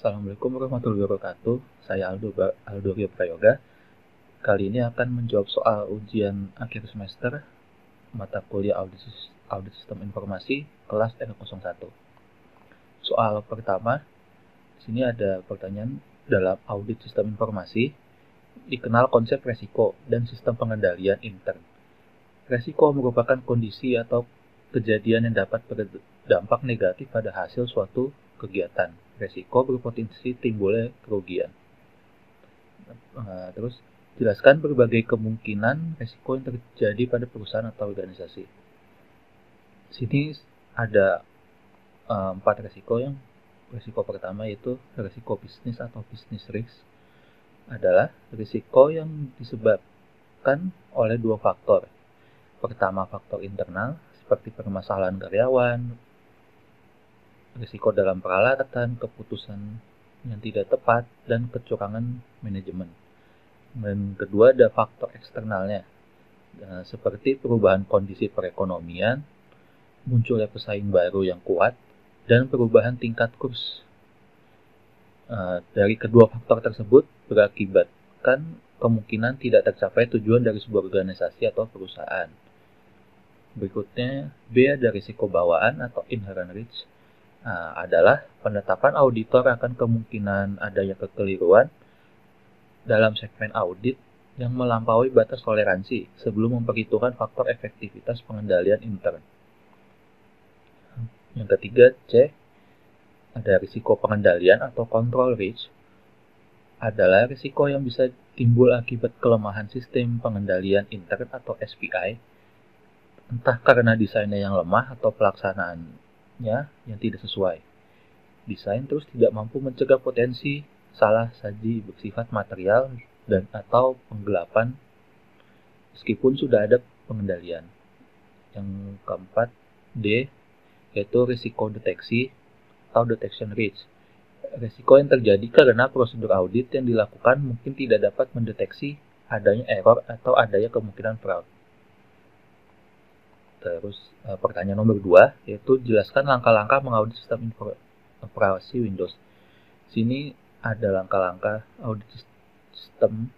Assalamualaikum warahmatullahi wabarakatuh. Saya Aldo Rio Prayoga. Kali ini akan menjawab soal ujian akhir semester mata kuliah Audit Sistem Informasi kelas R01. Soal pertama, di sini ada pertanyaan dalam audit sistem informasi, dikenal konsep resiko dan sistem pengendalian intern. Resiko merupakan kondisi atau kejadian yang dapat berdampak negatif pada hasil suatu kegiatan. Resiko berpotensi timbulnya kerugian. Terus jelaskan berbagai kemungkinan resiko yang terjadi pada perusahaan atau organisasi. Sini ada 4 resiko. Yang resiko pertama yaitu resiko bisnis atau business risk, adalah risiko yang disebabkan oleh 2 faktor. Pertama, faktor internal seperti permasalahan karyawan, risiko dalam peralatan, keputusan yang tidak tepat, dan kecurangan manajemen. Dan kedua, ada faktor eksternalnya, seperti perubahan kondisi perekonomian, munculnya pesaing baru yang kuat, dan perubahan tingkat kurs. Dari kedua faktor tersebut berakibatkan kemungkinan tidak tercapai tujuan dari sebuah organisasi atau perusahaan. Berikutnya, B ada risiko bawaan atau inherent risk, adalah penetapan auditor akan kemungkinan adanya kekeliruan dalam segmen audit yang melampaui batas toleransi sebelum memperhitungkan faktor efektivitas pengendalian intern. Yang ketiga, C, ada risiko pengendalian atau control risk, adalah risiko yang bisa timbul akibat kelemahan sistem pengendalian intern atau SPI, entah karena desainnya yang lemah atau pelaksanaannya yang tidak sesuai. Desain terus tidak mampu mencegah potensi salah saji bersifat material dan atau penggelapan meskipun sudah ada pengendalian. Yang keempat, D, yaitu risiko deteksi atau detection risk. Risiko yang terjadi karena prosedur audit yang dilakukan mungkin tidak dapat mendeteksi adanya error atau adanya kemungkinan fraud. Terus pertanyaan nomor 2, yaitu jelaskan langkah-langkah mengaudit sistem operasi Windows. Sini ada langkah-langkah audit sistem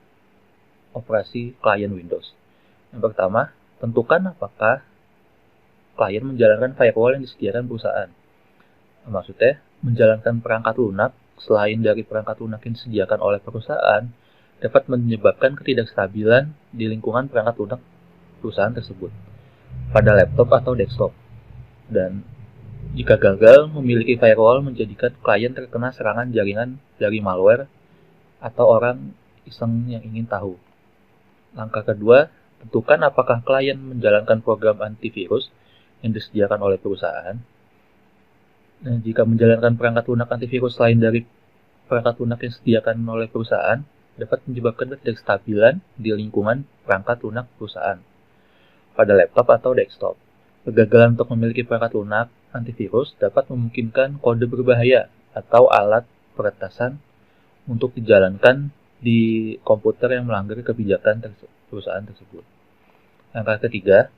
operasi klien Windows. Yang pertama, tentukan apakah klien menjalankan firewall yang disediakan perusahaan. Maksudnya, menjalankan perangkat lunak selain dari perangkat lunak yang disediakan oleh perusahaan dapat menyebabkan ketidakstabilan di lingkungan perangkat lunak perusahaan tersebut pada laptop atau desktop. Dan jika gagal, memiliki firewall menjadikan klien terkena serangan jaringan dari malware atau orang iseng yang ingin tahu. Langkah kedua, tentukan apakah klien menjalankan program antivirus yang disediakan oleh perusahaan. Nah, jika menjalankan perangkat lunak antivirus lain dari perangkat lunak yang disediakan oleh perusahaan, dapat menyebabkan ketidakstabilan di lingkungan perangkat lunak perusahaan pada laptop atau desktop. Kegagalan untuk memiliki perangkat lunak antivirus dapat memungkinkan kode berbahaya atau alat peretasan untuk dijalankan di komputer yang melanggar kebijakan perusahaan tersebut. Langkah ketiga,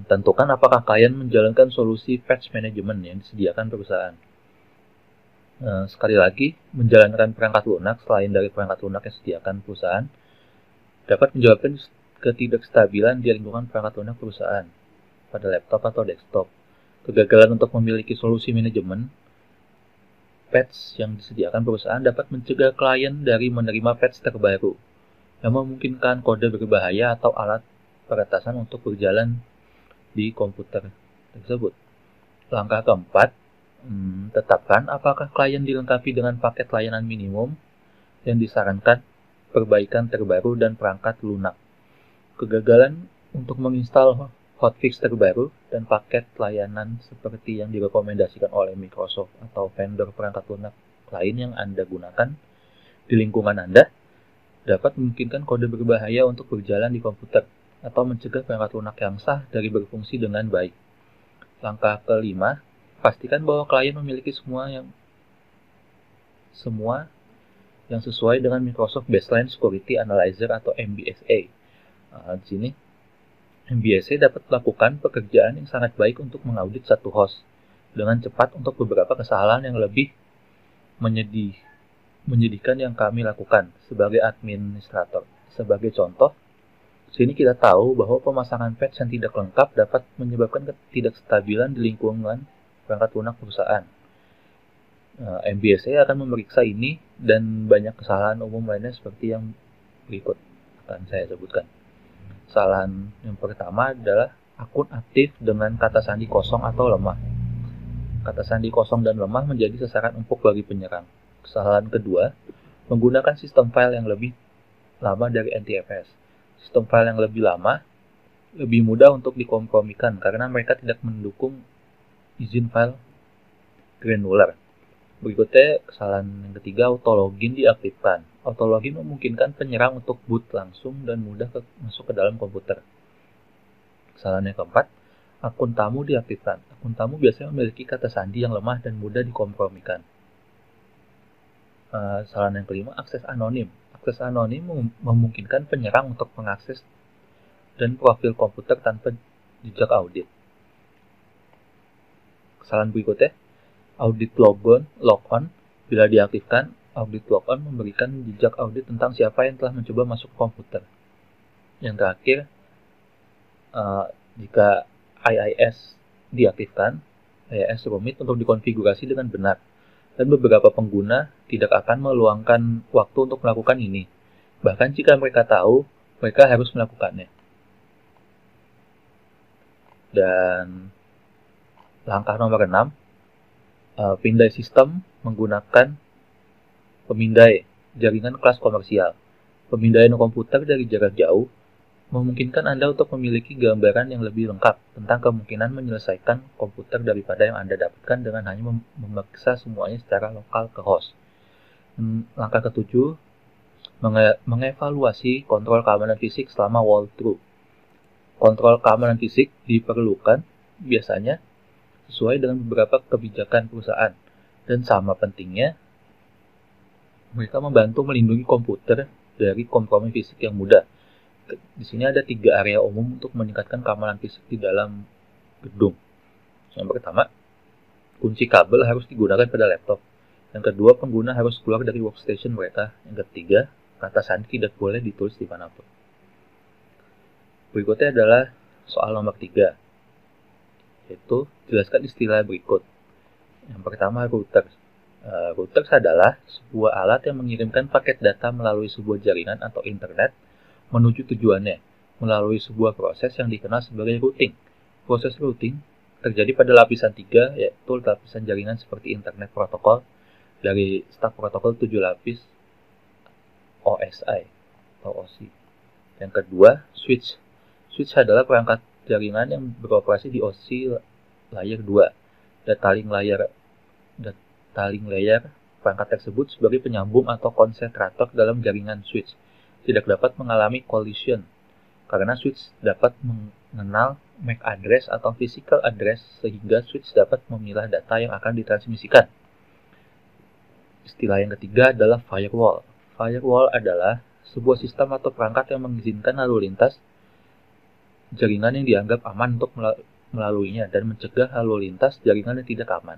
tentukan apakah klien menjalankan solusi patch management yang disediakan perusahaan. Sekali lagi, menjalankan perangkat lunak selain dari perangkat lunak yang disediakan perusahaan dapat menyebabkan ketidakstabilan di lingkungan perangkat lunak perusahaan pada laptop atau desktop. Kegagalan untuk memiliki solusi manajemen patch yang disediakan perusahaan dapat mencegah klien dari menerima patch terbaru yang memungkinkan kode berbahaya atau alat peretasan untuk berjalan di komputer tersebut. Langkah keempat, tetapkan apakah klien dilengkapi dengan paket layanan minimum yang disarankan, perbaikan terbaru, dan perangkat lunak. Kegagalan untuk menginstal hotfix terbaru dan paket layanan seperti yang direkomendasikan oleh Microsoft atau vendor perangkat lunak lain yang Anda gunakan di lingkungan Anda dapat memungkinkan kode berbahaya untuk berjalan di komputer atau mencegah perangkat lunak yang sah dari berfungsi dengan baik. Langkah kelima, pastikan bahwa klien memiliki semua yang sesuai dengan Microsoft Baseline Security Analyzer atau MBSA. Di sini MBSA dapat melakukan pekerjaan yang sangat baik untuk mengaudit satu host dengan cepat untuk beberapa kesalahan yang lebih menyedihkan yang kami lakukan sebagai administrator. Sebagai contoh, sini kita tahu bahwa pemasangan patch yang tidak lengkap dapat menyebabkan ketidakstabilan di lingkungan perangkat lunak perusahaan. MBSA akan memeriksa ini dan banyak kesalahan umum lainnya seperti yang berikut akan saya sebutkan. Kesalahan yang pertama adalah akun aktif dengan kata sandi kosong atau lemah. Kata sandi kosong dan lemah menjadi sasaran empuk bagi penyerang. Kesalahan kedua, menggunakan sistem file yang lebih lama dari NTFS. Sistem file yang lebih lama lebih mudah untuk dikompromikan karena mereka tidak mendukung izin file granular. Berikutnya, kesalahan yang ketiga, autologin diaktifkan. Autologin memungkinkan penyerang untuk boot langsung dan mudah masuk ke dalam komputer. Kesalahan yang keempat, akun tamu diaktifkan. Akun tamu biasanya memiliki kata sandi yang lemah dan mudah dikompromikan. Kesalahan yang kelima, akses anonim. Akses anonim memungkinkan penyerang untuk mengakses dan profil komputer tanpa jejak audit. Kesalahan berikutnya, audit logon, logon, bila diaktifkan, audit logon memberikan jejak audit tentang siapa yang telah mencoba masuk komputer. Yang terakhir, jika IIS diaktifkan, IIS rumit untuk dikonfigurasi dengan benar, dan beberapa pengguna tidak akan meluangkan waktu untuk melakukan ini. Bahkan jika mereka tahu, mereka harus melakukannya. Dan langkah nomor 6, pindai sistem menggunakan pemindai jaringan kelas komersial. Pemindaian komputer dari jarak jauh memungkinkan Anda untuk memiliki gambaran yang lebih lengkap tentang kemungkinan menyelesaikan komputer daripada yang Anda dapatkan dengan hanya memeriksa semuanya secara lokal ke host. Langkah ketujuh, mengevaluasi kontrol keamanan fisik selama walkthrough. Kontrol keamanan fisik diperlukan biasanya sesuai dengan beberapa kebijakan perusahaan, dan sama pentingnya, mereka membantu melindungi komputer dari kompromi fisik yang mudah. Di sini ada 3 area umum untuk meningkatkan keamanan fisik di dalam gedung. Yang pertama, kunci kabel harus digunakan pada laptop. Yang kedua, pengguna harus keluar dari workstation mereka. Yang ketiga, kata sandi tidak boleh ditulis dimanapun. Berikutnya adalah soal nomor 3. Yaitu jelaskan istilah berikut. Yang pertama, routers. Routers adalah sebuah alat yang mengirimkan paket data melalui sebuah jaringan atau internet menuju tujuannya melalui sebuah proses yang dikenal sebagai routing. Proses routing terjadi pada lapisan 3, yaitu lapisan jaringan seperti internet protokol dari stack protokol 7 lapis OSI atau OSI. Yang kedua, switch. Switch adalah perangkat jaringan yang beroperasi di OSI layer 2. Data link layer perangkat tersebut sebagai penyambung atau konsentrator dalam jaringan switch tidak dapat mengalami collision karena switch dapat mengenal MAC address atau physical address sehingga switch dapat memilah data yang akan ditransmisikan. Istilah yang ketiga adalah firewall. Firewall adalah sebuah sistem atau perangkat yang mengizinkan lalu lintas jaringan yang dianggap aman untuk melaluinya dan mencegah lalu lintas jaringan yang tidak aman.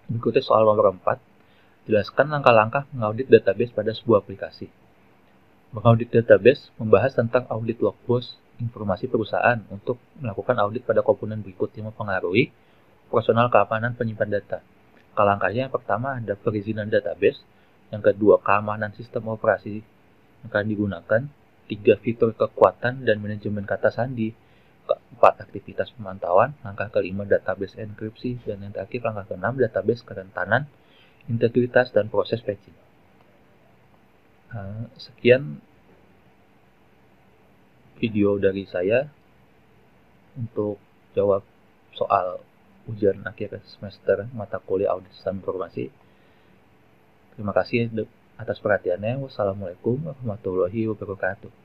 Berikutnya soal nomor 4, jelaskan langkah-langkah mengaudit database pada sebuah aplikasi. Mengaudit database membahas tentang audit logbook informasi perusahaan untuk melakukan audit pada komponen berikut yang mempengaruhi operasional keamanan penyimpan data. Langkahnya yang pertama ada perizinan database, yang kedua keamanan sistem operasi yang akan digunakan, 3 fitur kekuatan dan manajemen kata sandi, 4 aktivitas pemantauan, langkah kelima database enkripsi, dan yang terakhir langkah ke-6 database kerentanan, integritas, dan proses patching. Sekian video dari saya untuk jawab soal ujian akhir semester mata kuliah audit sistem informasi. Terima kasih atas perhatiannya. Wassalamualaikum warahmatullahi wabarakatuh.